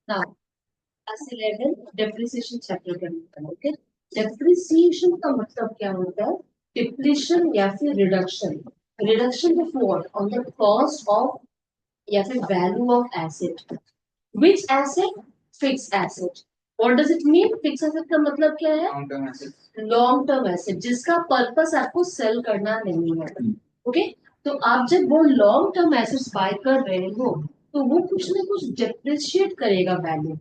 Now class 11 depreciation chapter करना है। Okay, depreciation का मतलब क्या होता है? डिप्लीशन या फिर reduction. Reduction of what? On the cost of या फिर value of asset. Which asset? Fix asset. What does it mean? Fix asset का मतलब क्या है? Long term asset. Long term asset जिसका पर्पस आपको सेल करना नहीं है। ओके, तो आप जब वो लॉन्ग टर्म एसेट्स बाय कर रहे हो तो वो कुछ ना कुछ डिप्रिशिएट करेगा वैल्यू।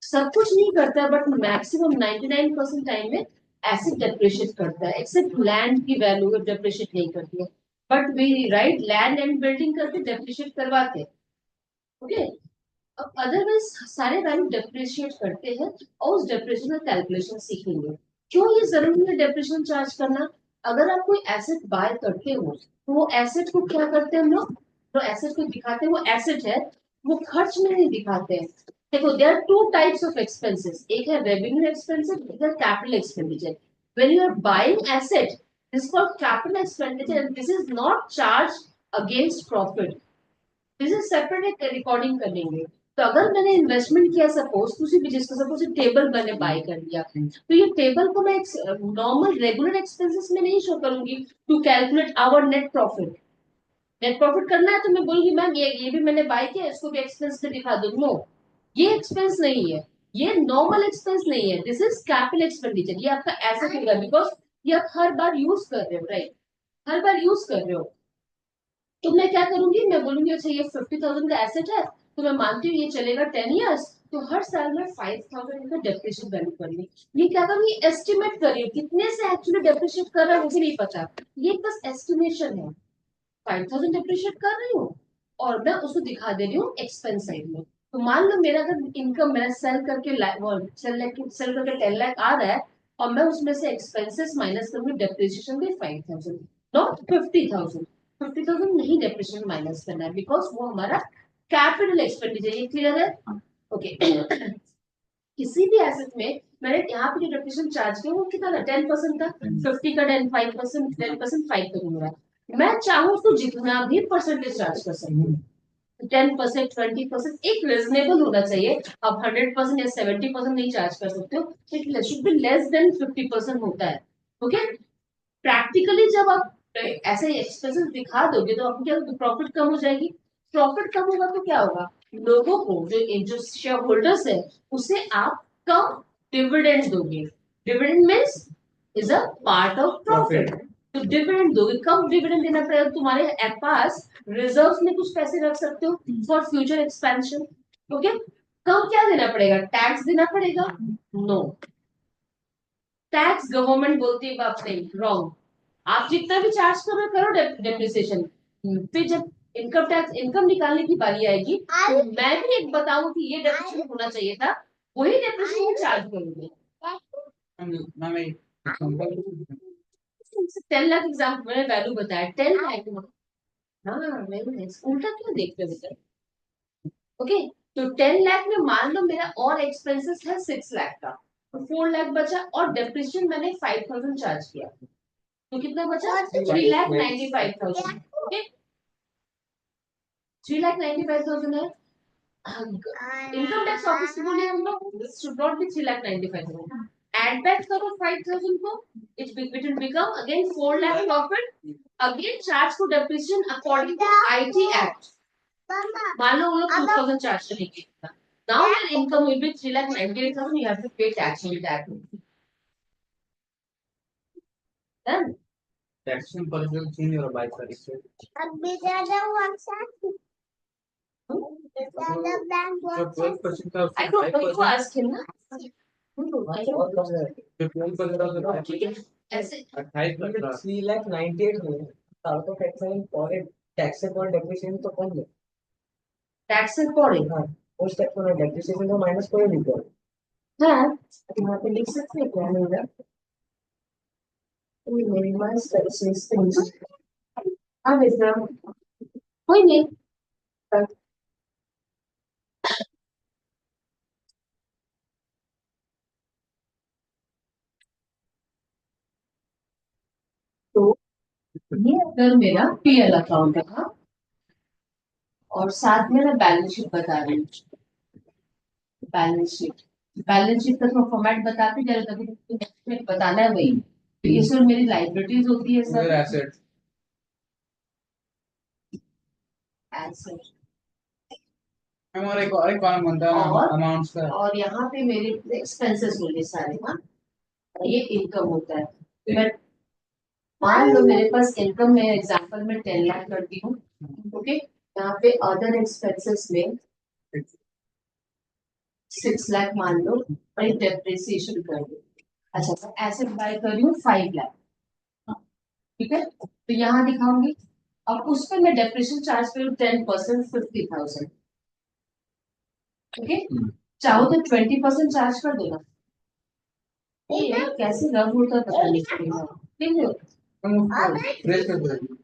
सब कुछ नहीं करता बट मैक्सिमम 99% टाइम में एसिड डेप्रिशिएट करता है, एक्सेप्ट लैंड की वैल्यू डेप्रिशिएट नहीं करती है। But we write land and building करके डेप्रिशिएट करवाते हैं। ओके, अब अदरवाइज सारे वैल्यू डेप्रिशिएट करते हैं और उस डेप्रिशिएशन का कैलकुलेशन सीखेंगे। क्यों ये जरूरी है डेप्रिशिएशन चार्ज करना? अगर आप कोई एसेट बाय करते हो तो वो एसेट को क्या करते हैं हम लोग? जो एसेट को दिखाते हैं वो एसेट है, वो खर्च में नहीं दिखाते हैं। देखो there are two types of expenses, एक है रेवेन्यू एक्सपेंसेस, एक है capital expenditure. When you are buying asset this called capital expenditure and this is not charge against profit. This is separate, एक रिकॉर्डिंग करेंगे। तो अगर मैंने इन्वेस्टमेंट किया सपोज किसी भी चीज का, सपोज टेबल मैंने बाय कर लिया, तो ये टेबल को मैं नॉर्मल रेगुलर एक्सपेंसेस में नहीं शो करूंगी to calculate our net profit. Net profit करना है तो मैं बोलूंगी मैम ये भी मैंने बाय किया, इसको भी एक्सपेंस में दिखा दो। नो, ये एक्सपेंस नहीं है, ये नॉर्मल एक्सपेंस नहीं है, दिस इज कैपिटल एक्सपेंडिचर। ये आपका एसेट होगा बिकॉज ये आप हर बार यूज कर रहे हो, राइट? हर बार यूज कर रहे हो। तो मैं क्या करूंगी, मैं बोलूंगी अच्छा ये 50,000 का एसेट है, तो मैं मानती हूँ ये चलेगा 10 years, तो हर साल में 5,000 का डेप्रिशिएट वैल्यू करूंगी। ये क्या करूंगी, एस्टिमेट करिए कितने से एक्चुअली डेप्रिशिएट कर रहा है मुझे नहीं पता, ये बस एस्टिमेशन है। 5,000 डेप्रिशिएट कर रही हूँ और मैं उसको दिखा दे रही हूँ एक्सपेंस साइड में। तो मान लो मेरा अगर इनकम मैंने सेल करके 10 लाख आ रहा है और मैं उसमें से एक्सपेंसेस माइनस करूंगी डेप्रिसिएशन के 5,000, नॉट 50,000। 50,000 नहीं डेप्रिसिएशन माइनस करना है बिकॉज वो हमारा कैपिटल एक्सपेंडिचर। ये क्लियर है? ओके। किसी भी एसेट में मैंने यहाँ पे जो डेप्रिसिएशन चार्ज किया वो कितना था? 10% था। 50 का 10 5%, 10% 5 करूंगा। मैं चाहूँ तो जितना भी परसेंटेज चार्ज कर सकती हूँ। 10% 20% एक रिजनेबल होना चाहिए। आप 100% या 70% नहीं चार्ज कर सकते हो, it should be less than 50% होता है। ओके, प्रैक्टिकली जब आप ऐसे एक्सपेंसेस दिखा दोगे तो आपको क्या प्रॉफिट कम हो जाएगी। प्रॉफिट कम होगा तो क्या होगा, लोगों को जो शेयर होल्डर्स है उसे आप कम डिविडेंड दोगे। Dividend means is a part of profit. तो डिविडेंड दोगे, कम डिविडेंड देना पड़ेगा। तुम्हारे पास रिजर्व में कुछ पैसे रख सकते हो फॉर फ्यूचर एक्सपेंशन। ओके, कम क्या देना पड़ेगा, टैक्स देना पड़ेगा? नो, टैक्स गवर्नमेंट बोलती है बाप नहीं, रॉन्ग। आप जितना भी चार्ज करो डेप्रिसिएशन। फिर जब इनकम टैक्स इनकम निकालने की बारी आएगी तो मैं भी एक बताऊं कि ये डेप्रिसिएशन होना चाहिए था, वही डेप्रिसिएशन चार्ज करूंगी। 10 लाख एग्जाम मैंने वैल्यू बताया 10 लाख। हाँ, मैं उल्टा क्यों देखते हो बेटा? ओके, तो 10 लाख में मान लो मेरा और एक्सपेंसेस है 6 लाख का, तो 4 लाख बचा और डेप्रिसिएशन मैंने 5,000 चार्ज किया, तो कितना बचा? 3,95,000। ओके, 3,95,000 है। इनकम टैक्स ऑफिस को बोले हम लोग this should not be 3,95,000। Add back करो 5,000 को, it will become again 4 lakh profit. Again charge को depreciation according to IT act. मान लो वो लोग 2,000 चार्ज करेंगे, now your income will be 3,98,000, you have to pay tax on that. Done. Taxation person seen your bike service. अभी ज्यादा हुआ sir. जो 12% का I don't know, you ask him ना। जो 12% का ठीक है, ऐसे 28 लग रहा 3,98,000 में साउथ टैक्स और टैक्स और डेप्रिसिएशन तो कम है। टैक्स से पड़े। हाँ, उस टैक्स और डेप्रिसिएशन का माइनस कोई नहीं कर। हाँ, यहाँ पे लिख सकते हैं क्या होगा? Minimise taxes. हाँ बेटा, कोई नहीं। तो ये अगर मेरा पीएल अकाउंट था और साथ में मैं बैलेंस शीट बता रही हूँ। बैलेंस शीट का तो फॉर्मेट बताते जा रहे थे, बताना है वही। तो इसमें मेरी लाइबिलिटीज होती है फिर सर, एसेट एसेट, हमारे एक और एक कॉलम बनता है और अमाउंट्स का। और यहाँ पे मेरे एक्सपेंसेस होंगे सारे। हाँ, ये इनकम होता है। मैं मान लो मेरे पास इनकम में एग्जांपल में 10 लाख करती हूँ, ओके, यहाँ पे अदर एक्सपेंसेस में 6 लाख मान लो, और एक डेप्रिसिएशन कर दो। अच्छा, एसेट बाय कर रही हूँ 5 लाख, ठीक है, तो यहाँ दिखाऊंगी। अब उस पर मैं डेप्रिसिएशन चार्ज करूँ 10%, 50,000, ओके, चाहो तो 20% चार्ज कर दो ना। ये कैसे रब होता है पता नहीं चलेगा, ठीक है, फ्रेश कर दो।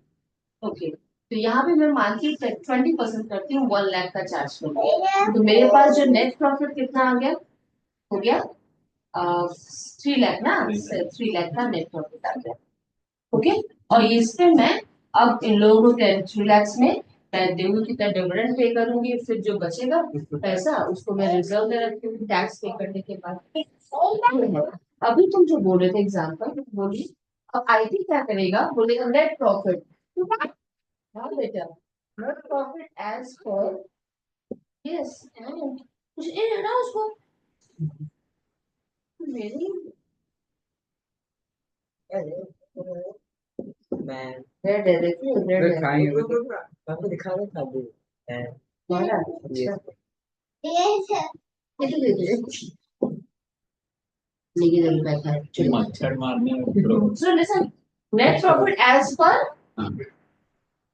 ओके। तो यहाँ पे मैं मानती हूँ 20% करती हूँ, 1 लाख का चार्ज करती हूँ, तो मेरे पास जो नेट प्रॉफिट कितना आ गया, हो गया 3 लाख ना, 3 लाख का नेट प्रॉफिट आ गया, ओके। और इस पे मैं अब इन लोगों को 3 लाख में मैं देंगी कितना डिविडेंड पे करूंगी, फिर जो बचेगा पैसा उसको मैं रिजर्व में रखती हूँ टैक्स पे करने के बाद। अभी तुम जो बोल रहे थे एग्जाम्पल बोलिए, अब आईटी क्या करेगा, बोलेगा नेट प्रॉफिट। हाँ बेटा, net profit as per, yes, and कुछ ये ना उसको मेरी मैं रेड है, देखिए रेड है खाएंगे आपको दिखाना था अभी। हमारा। ये अच्छा, ये तो दे दे, लेकिन जरूर बैठा है, चलो। मच्छर मारने में So listen, net profit as per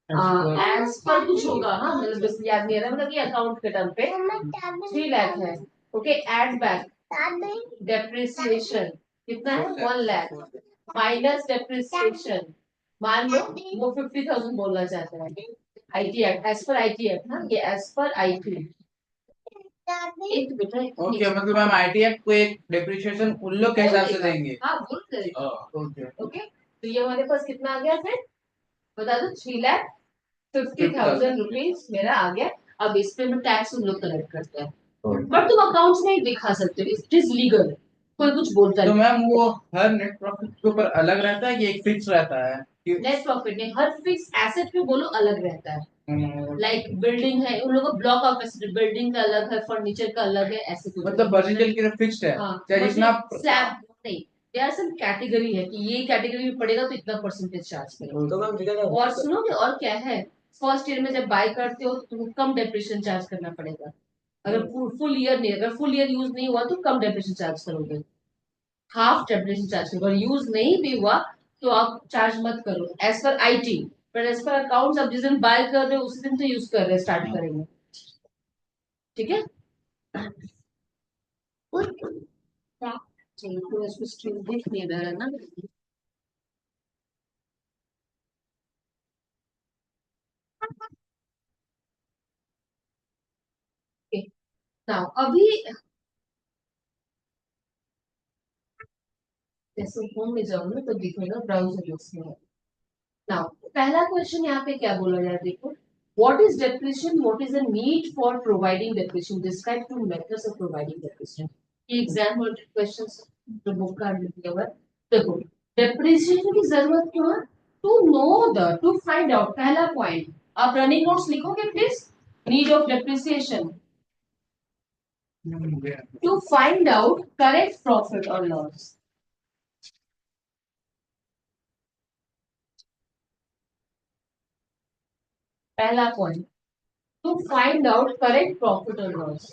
हाँ। एज पर कुछ होगा, हाँ, मतलब बस याद नहीं आ रहा, मतलब कि अकाउंट के टर्म पे 3 लाख है, ओके, एड बैक डेप्रिसिएशन कितना है, 1 लाख माइनस डेप्रिसिएशन, मान लो वो 50,000 बोलना चाहता है, IT act, as per IT act, हाँ, ये एज पर आईटी। एक बेटा ओके, मतलब हम आईटी एक्ट को एक डेप्रिसिएशन उन लोग के हिसाब से देंगे। हाँ बोल दे, ओके ओके, तो ये हमारे पास कितना आ गया फिर, बता दो, 3,50,000 रुपीज मेरा आ गया। अब इस पे मैं टैक्स उन लोग कलेक्ट करते हैं, बट तुम अकाउंट्स में ही दिखा सकते हो, इट इज लीगल, कोई कुछ बोलता तो नहीं। मैम वो हर नेट प्रॉफिट के ऊपर अलग रहता है कि एक फिक्स रहता है नेट प्रॉफिट नहीं, हर फिक्स एसेट पे बोलो अलग रहता है, लाइक बिल्डिंग है, उन लोगों का ब्लॉक ऑफ एसेट, बिल्डिंग का अलग है, फर्नीचर का अलग है, ऐसे कुछ मतलब परसेंटेज की फिक्स्ड है, हाँ, चाहे जितना स्लैब नहीं, देयर आर सम कैटेगरी है कि ये कैटेगरी में पड़ेगा तो इतना परसेंटेज चार्ज करेंगे। तो मैम और सुनोगे और क्या है, फर्स्ट ईयर में जब बाय करते हो तो तुमको कम डेप्रिसिएशन चार्ज करना पड़ेगा, अगर फुल ईयर नहीं, अगर फुल ईयर यूज नहीं हुआ तो कम डेप्रिसिएशन चार्ज करोगे, हाफ डेप्रिसिएशन चार्ज करोगे, अगर यूज नहीं भी हुआ तो आप चार्ज मत करो एज पर आईटी, पर एज पर अकाउंट्स आप जिस दिन बाय कर रहे हो उसी दिन से यूज कर रहे स्टार्ट करेंगे, ठीक है। चलिए, तो इसको स्ट्रीम देख नहीं रहा है ना। नाउ अभी जैसे होम में जाऊंगा तो दिखेगा ब्राउजर उसमें। नाउ पहला क्वेश्चन यहाँ पे क्या बोला जाए, देखो, what is depreciation, what is the need for providing depreciation, describe two methods of providing depreciation. ये एग्जाम ओरिएंटेड क्वेश्चंस जो बुक का दिया हुआ है। देखो, डेप्रिसिएशन की जरूरत क्यों है, to know the, to find out, पहला पॉइंट, आप रनिंग नोट्स लिखोगे please, need of depreciation, to find out correct profit or loss. पहला point, to find out correct profit or loss.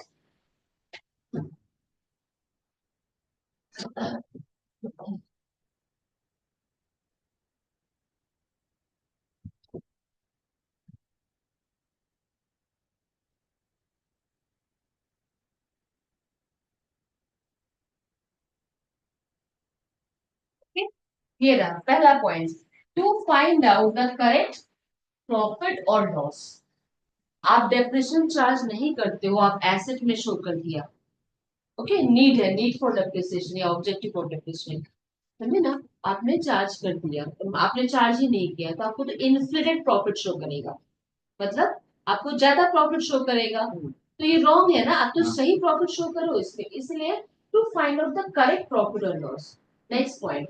Okay? ये रहा पहला point, to find out the correct profit or loss. आप depreciation charge नहीं करते हो, आप asset में शो कर दिया, ओके, नीड है, नीड फॉर डेप्रिसिएशन या ऑब्जेक्टिव फॉर डेप्रिसिएशन, समझे ना, आपने चार्ज कर दिया, आपने चार्ज ही नहीं किया तो आपको तो इन्फ्लेटेड प्रॉफिट शो करेगा, मतलब आपको ज्यादा प्रॉफिट शो करेगा, तो ये रॉन्ग है ना, आप तो हाँ। सही प्रॉफिट शो करो इसमें, इसलिए to find out the correct profit और loss. Next point,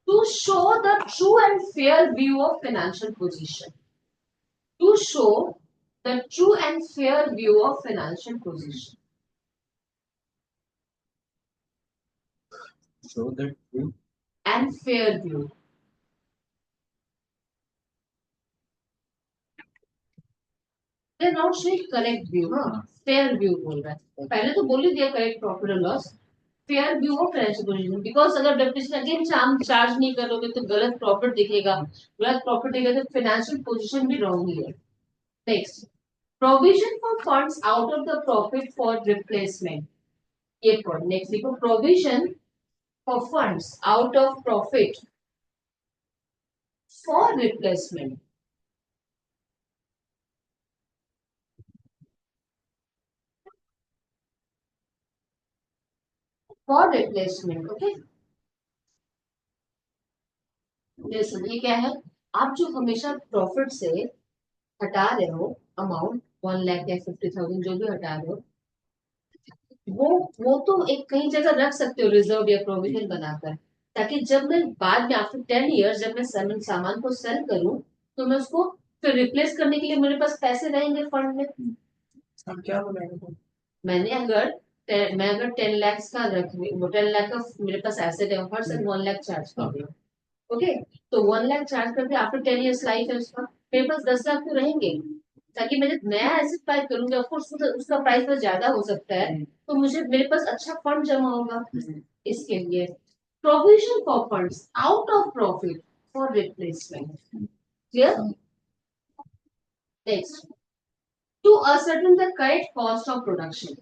to show the true and fair view of financial position. To show the true and fair view of financial position. show that true and fair view, they are not showing correct view, हाँ fair view बोल रहा है, पहले तो बोल ही दिया correct profit और loss, fair view of financial position, because अगर डेप्रिसिएशन अगेन चार्ज नहीं करोगे तो गलत प्रॉफिट दिखेगा, गलत प्रॉफिट दिखेगा तो फाइनेंशियल पोजीशन भी रॉन्ग ही है। Next, provision for funds out of the profit for replacement. ये पॉइंट नेक्स्ट देखो, provision for funds out of profit for replacement. For replacement, okay. Listen, ये क्या है, आप जो हमेशा प्रॉफिट से हटा रहे हो अमाउंट 1 लाख या 50,000 जो भी हटा रहे हो, वो तो एक कहीं जगह रख सकते हो रिजर्व या प्रोविजन बनाकर, ताकि जब मैं बाद में आफ्टर 10 इयर्स जब मैं सामान को सेल करूं तो मैं उसको फिर रिप्लेस करने के लिए मेरे पास पैसे रहेंगे फंड में। अब क्या बोला मैंने अगर मैं अगर 10 लाख का रख, 10 लाख का मेरे पास एसेट है, हर साल 1 लाख चार्ज कर रही हूँ, ओके। तो 1 लाख चार्ज करके आफ्टर 10 इयर्स लाइफ है उसका, मेरे पास 10 लाख तो रहेंगे, ताकि मैं जब नया एसेट बाय करूंगा ऑफकोर्स उसका प्राइस तो ज्यादा हो सकता है, तो मुझे मेरे पास अच्छा फंड जमा होगा इसके लिए। Provision for funds out of profit for replacement, clear. Next, to ascertain the correct cost of production।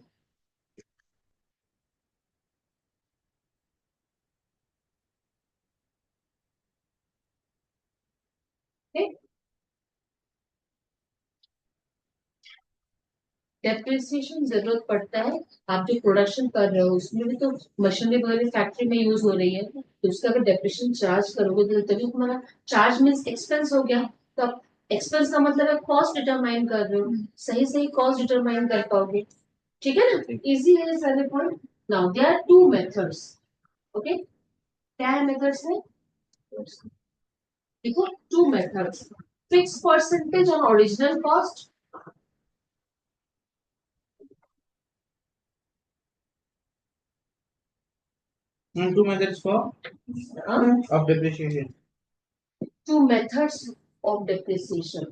Depreciation जरूरत पड़ता है, आप जो प्रोडक्शन कर रहे हो उसमें भी तो मशीनरी वगैरह फैक्ट्री में यूज हो रही है, तो उसका अगर डेप्रिसिएशन चार्ज करोगे तो तभी तुम्हारा चार्ज मीन्स एक्सपेंस हो गया, तो आप एक्सपेंस का मतलब है कॉस्ट डिटरमाइन कर रहे हो, सही सही कॉस्ट डिटरमाइन कर पाओगे, ठीक है ना, इजी है ये सारे point. Now there are two methods, okay, क्या है मेथड्स है, देखो two methods, fix percentage on original cost, two methods for of depreciation two methods of depreciation।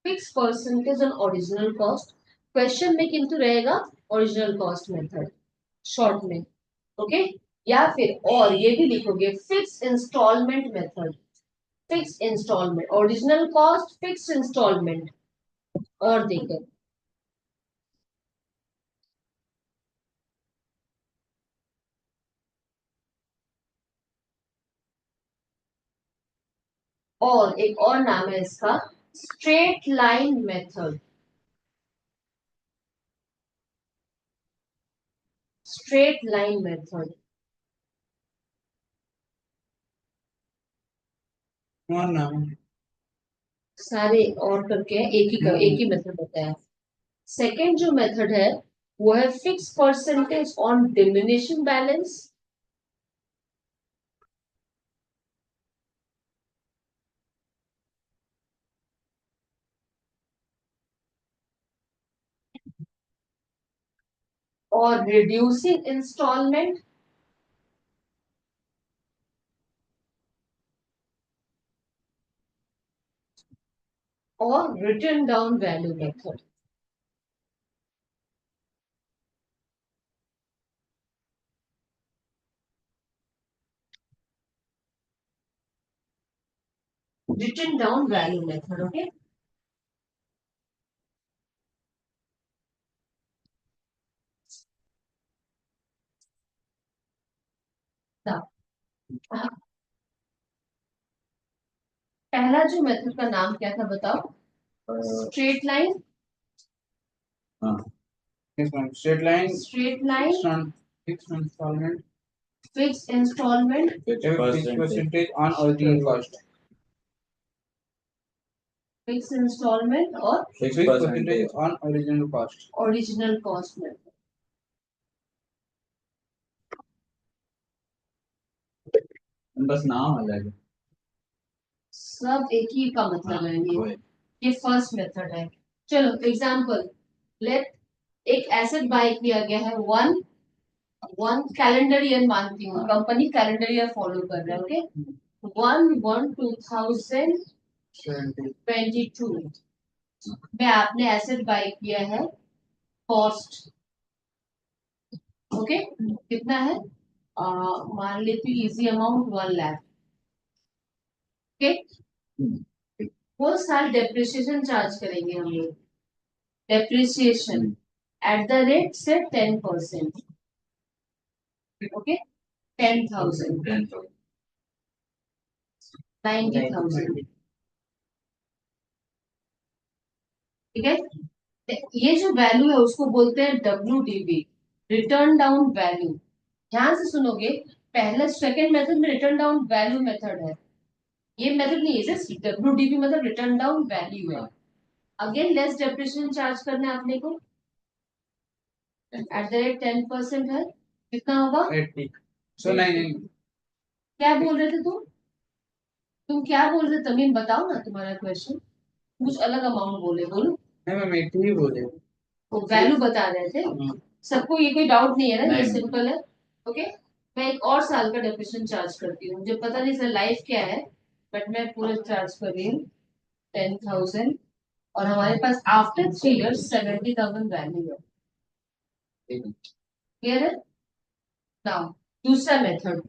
Fix percentage on original cost, question में किंतु रहेगा ओरिजिनल कॉस्ट मेथड शॉर्ट में, okay, या फिर और ये भी लिखोगे fix installment method, fix installment original cost fix installment, और देखो और एक और नाम है इसका straight line method, straight line method, one नाम सारे और करके एक ही मेथड बताया। सेकेंड जो मेथड है वो है fix percentage on diminishing balance, और रिड्यूसिंग इंस्टॉलमेंट, और return down value method. Return down value method, okay. पहला जो मेथड का नाम क्या था बताओ, स्ट्रेट लाइन, हाँ straight line straight line fixed installment Fixed installment, fixed percentage on original cost. fixed installment और Fixed percentage on original cost. original cost method. बस नाम अलग है। सब एक ही का मतलब है ये फर्स्ट मेथड है। चलो एग्जांपल लेट एक एसेट बाय किया गया है वन कैलेंडर ईयर मानती हूँ, कंपनी कैलेंडर ईयर फॉलो कर रहा है। ओके 1/1/2022 में आपने एसेट बाय किया है कॉस्ट। ओके कितना है मान लेती हूँ इजी अमाउंट 1 लाख। ओके वो साल डेप्रिसिएशन चार्ज करेंगे हम लोग। डेप्रिसिएशन एट द रेट से 10%। ओके 10,000 90,000। ठीक है ये जो वैल्यू है उसको बोलते हैं WDV, रिटर्न डाउन वैल्यू। ध्यान से सुनोगे, पहला सेकंड मेथड में रिटर्न डाउन वैल्यू मेथड है, ये मेथड नहीं है। जस्ट WDV मतलब रिटर्न डाउन वैल्यू है। अगेन लेस डेप्रिसिएशन चार्ज करना है आपने को एट द रेट 10% है। कितना होगा 80। So 9। क्या बोल रहे थे तुम क्या बोल रहे थे तमीम, बताओ ना तुम्हारा क्वेश्चन। कुछ अलग अमाउंट बोले, बोलो। नहीं मैम 80 ही बोले। वो वैल्यू बता रहे थे। सबको ये कोई डाउट नहीं है ना, ये नहीं। सिंपल है। ओके मैं एक और साल का डेप्रिसिएशन चार्ज करती हूँ, मुझे पता नहीं सर लाइफ क्या है, बट मैं पूरा चार्ज कर रही हूँ 10,000 और हमारे पास आफ्टर 3 years 70,000 वैल्यू है। क्लियर है। नाउ दूसरा मेथड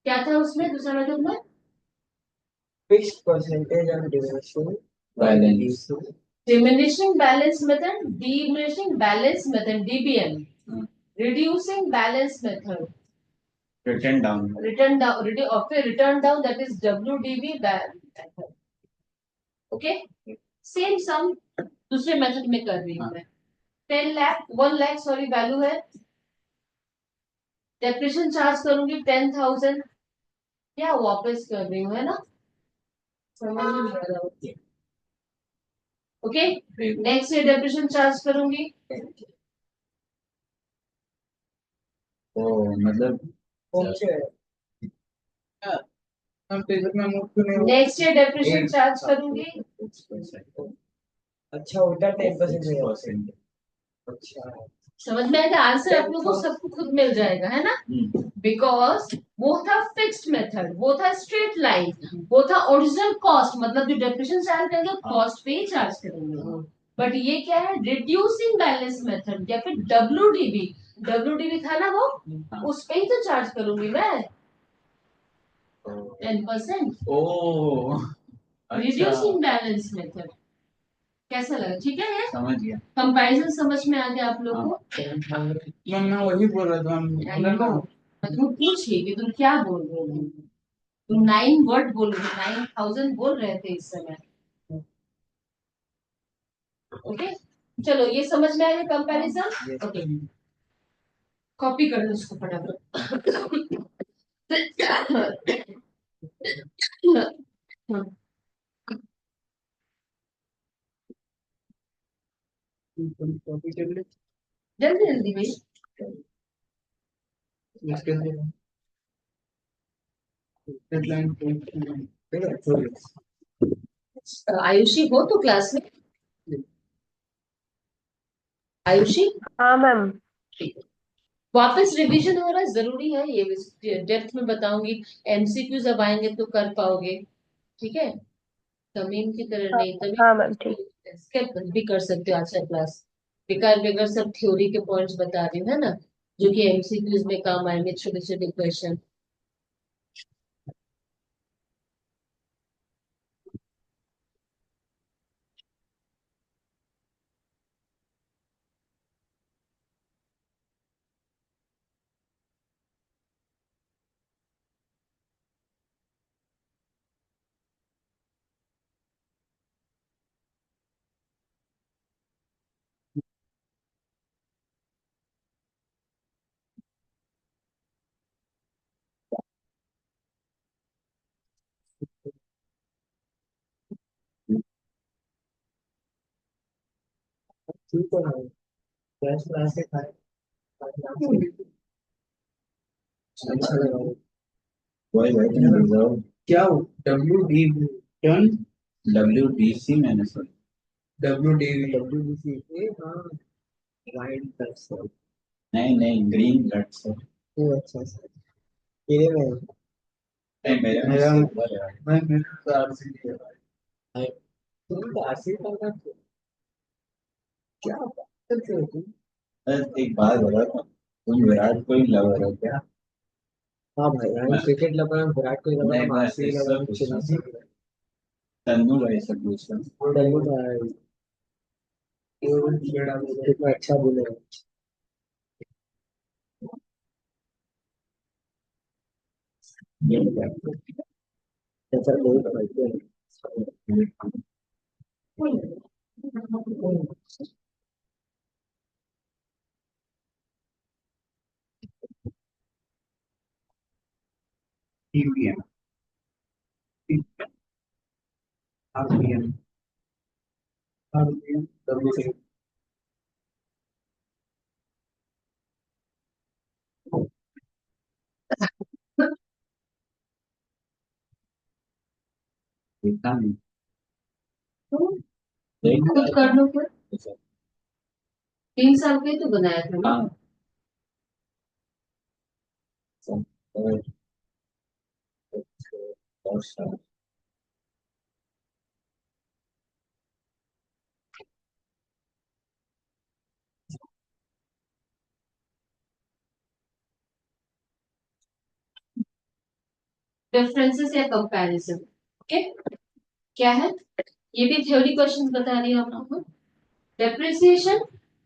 क्या था उसमें, दूसरा मेथड में Fixed percentage on diminishing Balance. diminishing balance method, diminishing balance method DBM, reducing balance method, Written down. return down that is WDV method. Okay same some दूसरे method में कर रही हूँ मैं। 10 लाख 1 लाख सॉरी वैल्यू है, डेप्रिसिएशन चार्ज करूंगी 10,000, क्या वापस कर रही हूँ है ना, समझ नहीं आ रहा। Okay next year depreciation charge करूंगी तो मतलब नेक्स्ट ईयर डेप्रिसिएशन चार्ज करूंगी। अच्छा उल्टा 10% अच्छा समझ में आएगा आंसर आप लोगों को सबको खुद मिल जाएगा है ना, बिकॉज वो था फिक्स्ड मेथड, वो था स्ट्रेट लाइन, वो था ओरिजिनल कॉस्ट, मतलब जो डेप्रिसिएशन चार्ज करेंगे कॉस्ट पे ही चार्ज करेंगे। बट ये क्या है रिड्यूसिंग बैलेंस मेथड या फिर WDV था ना वो, उस पे ही तो चार्ज करूंगी मैं 10%। ओ रिड्यूसिंग बैलेंस मेथड कैसा लगा, ठीक है ये समझ गया। कंपैरिजन समझ में आ गया आप लोगों को। मैं वही बोल रहा था तुम पूछिए कि तुम क्या बोल रहे हो, तुम 9 वर्ड बोल रहे हो, 9,000 बोल रहे थे इस समय। ओके चलो ये समझ में आया कंपैरिजन। ओके कॉपी कर लो उसको फटाफट। जल्दी जल्दी भाई। आयुषी हो तो क्लास में, आयुषी हाँ मैम। वापस रिवीजन होना जरूरी है, ये डेप्थ में बताऊंगी। MCQs अब आएंगे तो कर पाओगे, ठीक है। तमीम की तरह नहीं, हाँ मैम ठीक। तमीम स्किप भी कर सकते हो आज का क्लास, बेकार बेकार सब थ्योरी के पॉइंट्स बता रही हूँ है ना, जो कि MCQs में काम आएंगे, छोटे छोटे क्वेश्चन। ठीक है भाई, कैश क्लास से खाए अच्छा लगा भाई। वही भाई तुम रिजर्व क्या हो WD टर्न WDC मैंने सुना WDV WBC हाँ, वाइट ब्लड सेल। नहीं नहीं ग्रीन ब्लड सेल वो अच्छा सर, ये में नहीं मेरे में मेरा- सिल्वर है मैं मेरे RCB है भाई। तुम तो आरसी करना क्या बात करते हो तुम? बस एक बात बता तुम विराट कोहली लवर हो क्या हाँ भाई, मैं मैं क्रिकेट लवर हूँ, विराट कोहली लवर नहीं हूँ, मैं आरसीबी इससे लवर हूँ, पूछ रहा चेन्नई हूँ तन्नू भाई से पूछ रहा हूँ डल्लू भाई कितना अच्छा बोले हो। ये क्या ऐसा बहुत करते हैं। TVM RPM WC देखा नहीं तो देख खुद कर लो फिर, अच्छा, 3 साल का ही तो बनाया था ना। हाँ और और शायद डिफरेंसेस या कंपैरिजन, ओके। क्या है, ये भी थ्योरी क्वेश्चंस बता रही हूँ आप लोगों को। डेप्रिसिएशन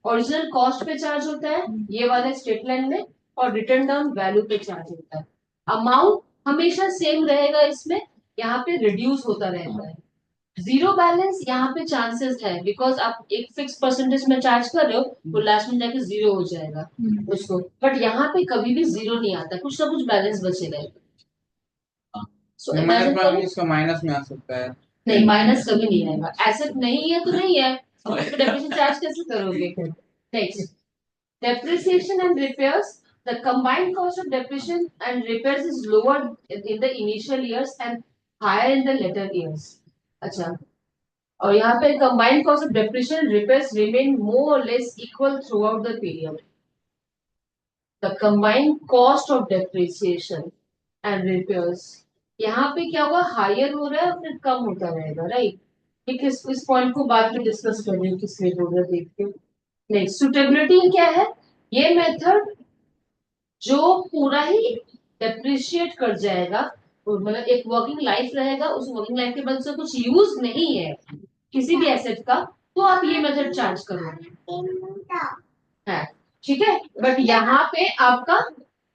ओरिजिनल कॉस्ट पे चार्ज होता है, ये वाले स्टेट लाइन में, और रिटर्न डाउन वैल्यू पे चार्ज होता है। अमाउंट हमेशा सेम रहेगा इसमें, यहाँ पे रिड्यूस होता रहता है। जीरो बैलेंस यहाँ पे चांसेस है, बिकॉज आप एक फिक्स परसेंटेज में चार्ज कर रहे हो, वो लास्ट में जाके जीरो हो जाएगा उसको, बट यहाँ पे कभी भी जीरो नहीं आता, कुछ ना कुछ बैलेंस बचे रहेगा। सो इमेजिन करो, इसका माइनस में आ सकता है। नहीं माइनस कभी नहीं आएगा, एसेट नहीं है तो नहीं है, तो डेप्रिसिएशन चार्ज कैसे करोगे। Next, depreciation and repairs. The combined cost of depreciation and repairs is lower in the initial years and higher in the later years. अच्छा, और यहाँ पे combined cost of depreciation and repairs remain more or less equal throughout the period. The combined cost of depreciation and repairs, यहाँ पे क्या होगा, higher हो रहा है और फिर कम होता रहेगा, राइट। ठीक है, इस पॉइंट को बाद में डिस्कस कर रही हूँ किस लिए बोल रहा है, देखते हैं। नेक्स्ट, सुटेबिलिटी क्या है, ये मेथड जो पूरा ही डेप्रिशिएट कर जाएगा, तो मतलब एक वर्किंग लाइफ रहेगा, उस वर्किंग लाइफ के बाद से कुछ यूज नहीं है किसी भी एसेट का, तो आप ये मेथड चार्ज करोगे, है ठीक है। बट यहाँ पे आपका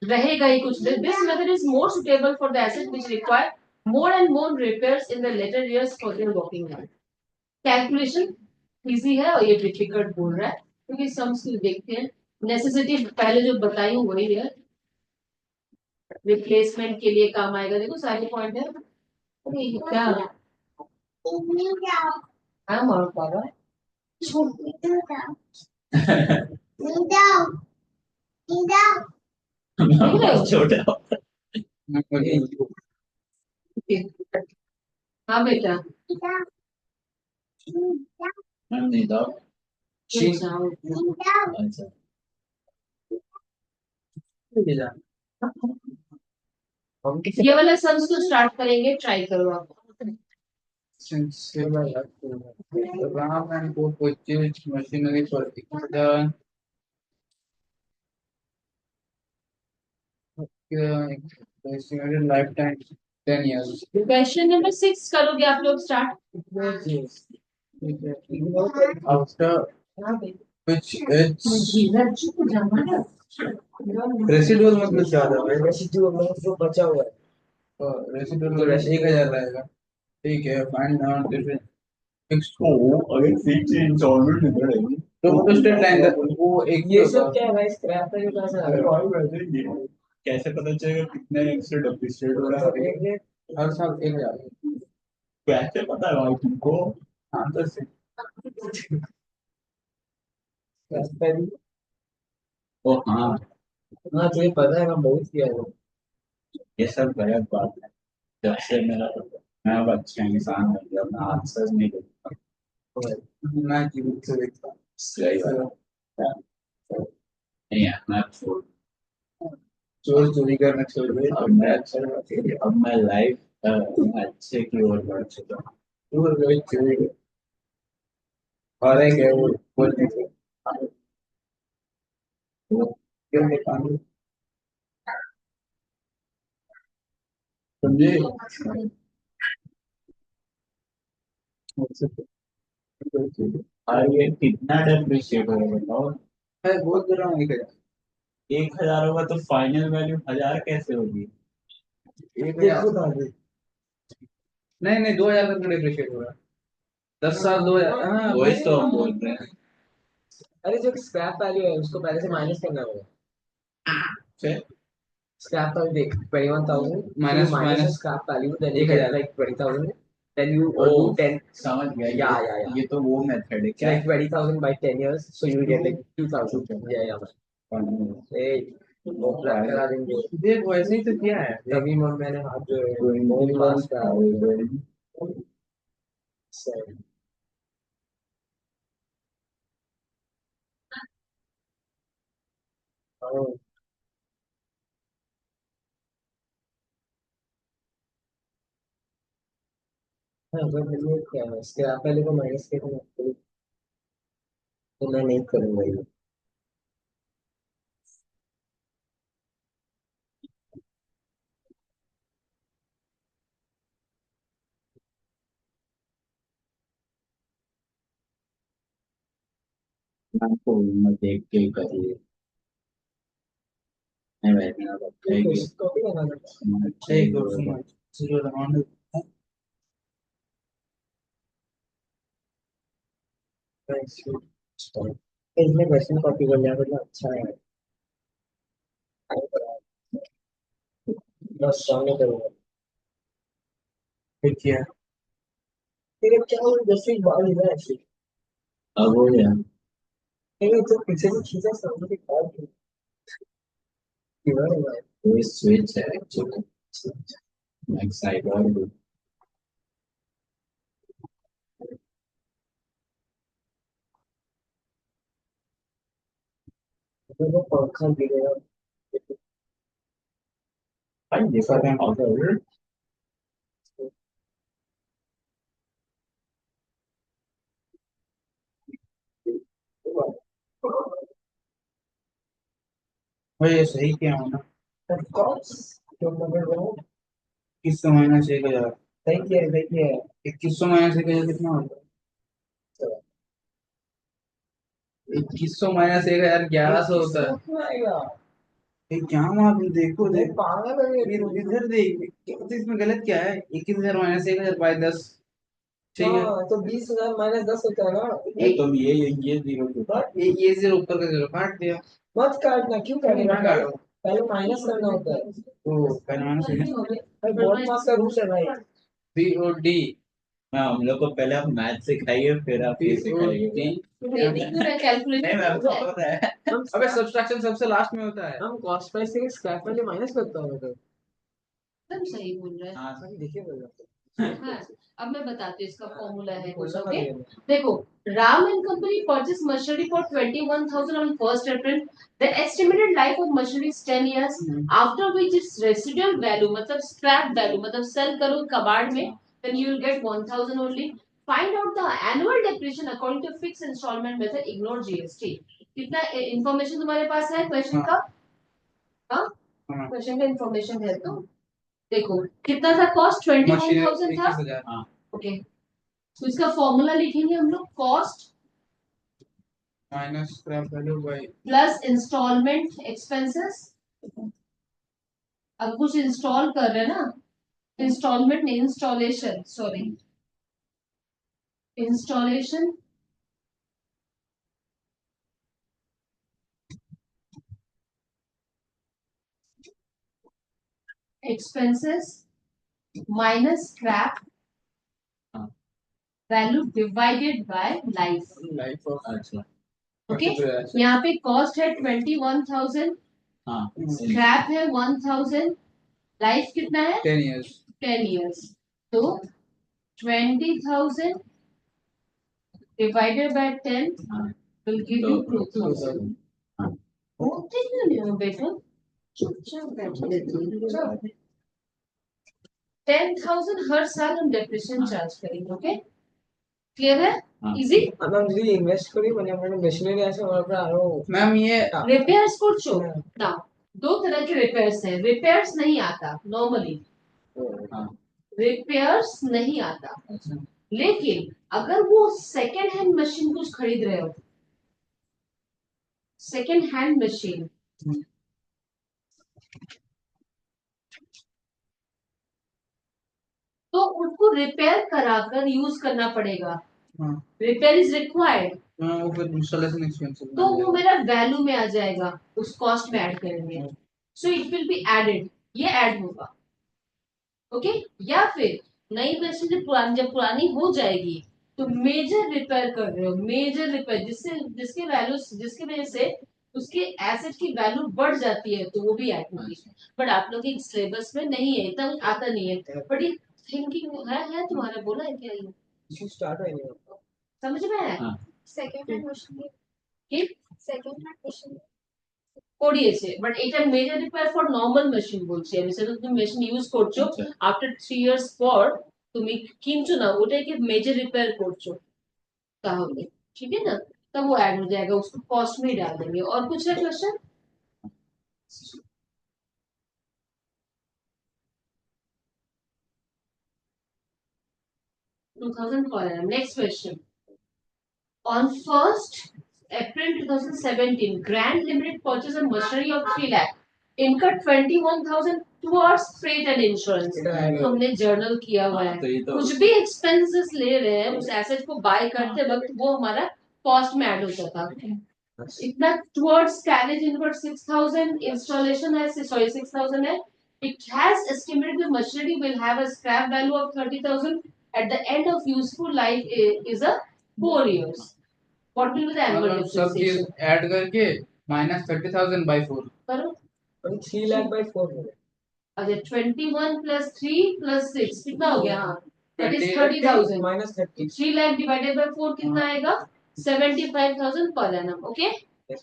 रहेगा ही कुछ, this method is more suitable for the asset which require more and more repairs in the later years for their working life. Calculation easy है और ये डिफिकल्ट बोल रहा है, क्योंकि सम्स देखते हैं। नेसेसिटी पहले जो बताई हूँ वही है, रिप्लेसमेंट के लिए काम आएगा, देखो सारे पॉइंट है। अरे ये क्या है मारो पापा, देख रहे हो। छोटा हाँ बेटा, मैम नहीं था जाओ। अच्छा ये वाला सम्स को स्टार्ट करेंगे, ट्राई करो आप। Since RAM and code purchased machinery for the estimated lifetime 10 years. Question number 6 करोगे आप लोग start. After which its residual मतलब क्या होता है? रेसिड्यू अमाउंट जो बचा हुआ है, Residual मतलब 1000 रहेगा, ठीक है। फाइंड आउट डिफरेंस फिक्स्ड को अगर फिक्स इंस्टॉलमेंट में पड़ेगी तो स्टेट लाइन वो एक ये सब क्या है भाई, स्क्रैप का जो पैसा अरे है भाई वैसे ही है। कैसे पता चलेगा कितने से डेप्रिशिएट हो रहा है हर साल 1000। कैसे पता है भाई तुमको हाँ तो से पहली ओ हाँ, हाँ तुझे पता है मैं बहुत किया है ये सब गलत बात है। जब से मेरा मैं अब अच्छा इंसान बन गया, मैं आंसर नहीं देता। मैं जीवन से देखता हूँ। सही बात है। नहीं है, मैं छोड़। चोर चोरी करना छोड़ दे। अब मैं लाइफ अच्छे की ओर बढ़ चुका हूँ। चोर कोई चोरी और एक है वो बोलने से वो क्यों नहीं पानी समझे। और ये कितना डेप्रिशिएट होगा बताओ। मैं बोल तो रहा हूँ 1,000। 1,000 होगा तो फाइनल वैल्यू 1,000 कैसे होगी? 1,000 नहीं नहीं 2,000 तक डिप्रिशिएट होगा। 10 साल 2,000 हाँ वही तो हम बोल रहे हैं। अरे जो स्क्रैप वैल्यू है उसको पहले से माइनस करना होगा फिर scrap value देख 21,000 Minus- minus the minus scrap value then you 1,000 get like 20,000 then you O do 10 समझ गया। yeah ये तो वो मेथड है it's क्या? like 20,000 by 10 years so you will get like 2,000 yeah man hey वो प्लान करा देंगे देख वैसे ही तो किया है। तभी मैंने हाथ जो है बहुत फास्ट है सही हाँ हाँ तो मैंने क्या है स्क्रैप वैल्यू को माइनस करना तो मैं नहीं करूंगा ये आपको मैं देख के करिए। नहीं भाई मेरा बच्चा ही कॉपी करना एक और सुनो जीरो राउंड इसमें क्वेश्चन कॉपी कर लिया मतलब अच्छा है बस सामने करूंगा देखिए तेरे क्या हो जैसे बाल है ऐसे अब हो गया। तेरे तो पीछे से खींचा सामने के बाल क्यों है भाई वो स्विच है एक्चुअली। एक साइड और भी। तो वो पंखा गिरेगा भाई ये सब है ऑर्डर। भाई ये सही किया हूँ ना। ऑफ कोर्स तो मगर वो 2100 माइनस 1,000। सही किया 2100 माइनस 1,000 कितना होगा? 2100 माइनस 1,000 1100 होता है। क्यों आएगा ये क्या मार देखो वो देखो पागल है इधर देख तो इसमें गलत क्या है? 21,000 माइनस 1,000 बाई 10 ठीक है। हाँ तो 20,000 माइनस 10 होता है ना नहीं तुम ये जीरो के बाद ये जीरो ऊपर का जीरो काट दिया। मत काटना क्यों काटेगा ना काटो पहले माइनस करना होता है तो पहले माइनस भाई बहुत मास का रूल है भाई BOD हाँ हम लोग को पहले आप मैथ सिखाइए फिर आप ये सिखाइए। नहीं मैम को पता है। अबे सब्सट्रैक्शन सबसे लास्ट में होता है। हम कॉस्ट प्राइस से स्क्रैप वैल्यू माइनस करता हूँ तो एकदम सही बोल रहा है। हाँ सही देखिए बोल रहा हाँ, अब मैं बताती हूँ इसका फॉर्मूला है कुछ। बोलना ओके मत देखो, Ram and company purchase machinery for 21,000 on 1st April. The estimated life of machinery is 10 years. After which its residual value मतलब scrap value मतलब sell करो कबाड़ में, then you will get 1,000 only. Find out the annual depreciation according to fixed installment method. Ignore GST. कितना information तुम्हारे पास है question का? हाँ क्वेश्चन का information है तो देखो कितना था कॉस्ट 21,000 था। 21,000 हाँ ओके तो इसका फॉर्मूला लिखेंगे हम लोग cost minus scrap value by plus instalment expenses. अब कुछ इंस्टॉल कर रहे हैं ना, इंस्टॉलमेंट नहीं installation sorry installation expenses minus scrap हाँ value divided by life. Life of अच्छा ओके Particular asset. यहाँ पे कॉस्ट है 21,000, हाँ स्क्रैप है 1,000, लाइफ कितना है 10 years. 10 years. तो 20,000 divided by 10 हाँ will give तो you 2,000. बोलते क्यों नहीं हो बेटा? चुपचाप बैठे रहती हो. 10,000 हर साल हम डेप्रिसिएशन चार्ज करेंगे. ओके क्लियर है? हाँ. इजी. আমরা যদি ইনভেস্ট করি মানে আমরা মেশিনারি আছে ওর উপরে আরো मैम ये रिपेयर्स করছো না. दो तरह के रिपेयर्स हैं. रिपेयर्स नहीं आता नॉर्मली. हाँ. रिपेयर्स नहीं आता. अच्छा. लेकिन अगर वो सेकेंड हैंड मशीन कुछ खरीद रहे हो, सेकेंड हैंड मशीन, तो उनको रिपेयर कराकर यूज करना पड़ेगा. हाँ रिपेयर इज रिक्वायर्ड. वो फिर इंस्टॉलेशन एक्सपेंसिव तो वो मेरा वैल्यू में आ जाएगा, उस कॉस्ट में ऐड करेंगे. So it will be added. ये ऐड होगा. ओके या फिर नई मशीन जब पुरानी हो जाएगी तो मेजर रिपेयर कर रहे हो, मेजर रिपेयर जिसके वजह से उसके एसेट की वैल्यू बढ़ जाती है, तो वो भी ऐड होगी. बट आप लोग के सिलेबस में नहीं है, इतना आता नहीं है. बट ये थिंकिंग है तुम्हारा. बोला है क्या ये? কিছু স্টার্ট হয়নি समझ में आया? हाँ. সেকেন্ড হ্যান্ড মেশিন কি সেকেন্ড হ্যান্ড মেশিন করিয়েছে, বাট এটা major repair for normal machine বলছি আমি. সেটা তুমি মেশিন ইউজ করছো, আচ্ছা. आफ्टर 3 ইয়ার্স পর তুমি কিনছো না, ওটাকে मेजर रिपेयर করছো তাহলে, ठीक है ना? तब वो ऐड हो जाएगा, उसको कॉस्ट में ही डाल देंगे. और कुछ है question? Next question. On 1st April 2017, Grand Limited purchased a machinery of 3 lakh, incurred 21,000 towards freight and insurance. हमने जर्नल किया हुआ है. तो ये तो कुछ भी एक्सपेंसेस ले रहे हैं उस एसेट को बाय करते वक्त, वो हमारा कॉस्ट में ऐड होता था. इतना towards carriage inward 6,000, installation है 6,000 है. It has estimated the machinery will have a scrap value of 30,000 at the end of useful life is a 4 years. What will be the annual मतलब सब चीज depreciation? Add करके -30,000 by 4. करो. 3 lakh bye 4 হবে अच्छा 21 plus 3 plus 6 कितना हो गया? हाँ, that is 20, 30,000. -30 3 lakh divided by 4 कितना आएगा? 75,000 per annum. Okay? Yes.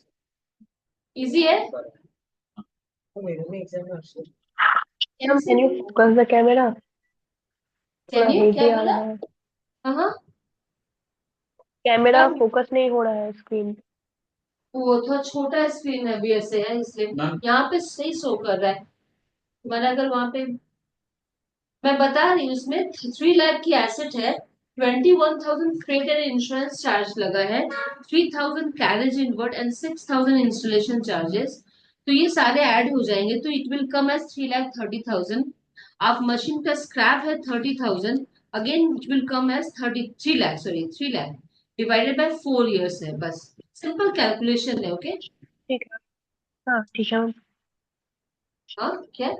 Easy है? तो मेरे में एग्जाम में আসছে Can you focus the camera? Can you? Hazy क्या आ बोला? रहा है. हाँ, कैमरा क्या? फोकस नहीं हो रहा है स्क्रीन. वो थोड़ा छोटा स्क्रीन है अभी ऐसे है, इसलिए मैम यहाँ पे सही शो कर रहा है. मैंने अगर वहां पे मैं बता रही हूँ, उसमें 3 लाख की एसेट है, 21,000 फ्रेट एंड इंश्योरेंस चार्ज लगा है, 3,000 carriage inward and 6,000 installation charges. तो ये सारे ऐड हो जाएंगे, तो इट विल कम एज 3,30,000. आप मशीन का स्क्रैप है 30,000, again it will come as 3 lakh divided by 4 years है. बस सिंपल कैलकुलेशन है. ओके ठीक है. हाँ ठीक है. हाँ क्या?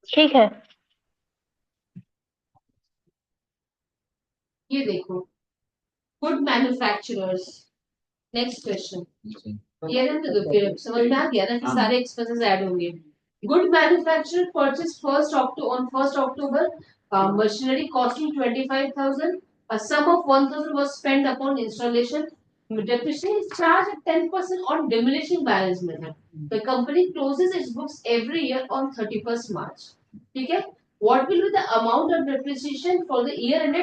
ठीक है. ये देखो, गुड मैन्युफैक्चरर्स. Next question. ये रहने दो, फिर समझ में आ गया ना कि हाँ. सारे एक्सपेंसेस ऐड होंगे. Good manufacturer purchase on 1st October machinery costing 25,000. A sum of 1,000 was spent upon installation. Depreciation is charged at 10% on demolition balance method. The company closes its books every year on 31st March. ठीक है? What will be the amount of depreciation for the year ended